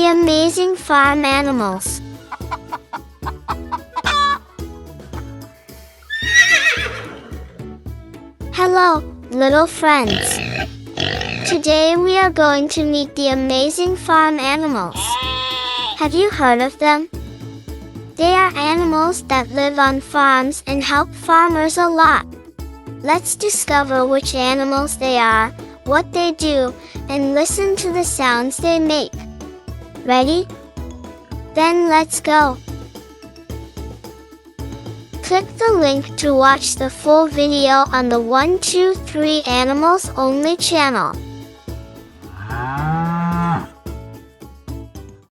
amazing farm animals. Hello, little friends. Today we are going to meet the amazing farm animals. Have you heard of them? They are animals that live on farms and help farmers a lot. Let's discover which animals they are, what they do, and listen to the sounds they make. Ready? Then let's go. Click the link to watch the full video on the 123 Animals Only channel.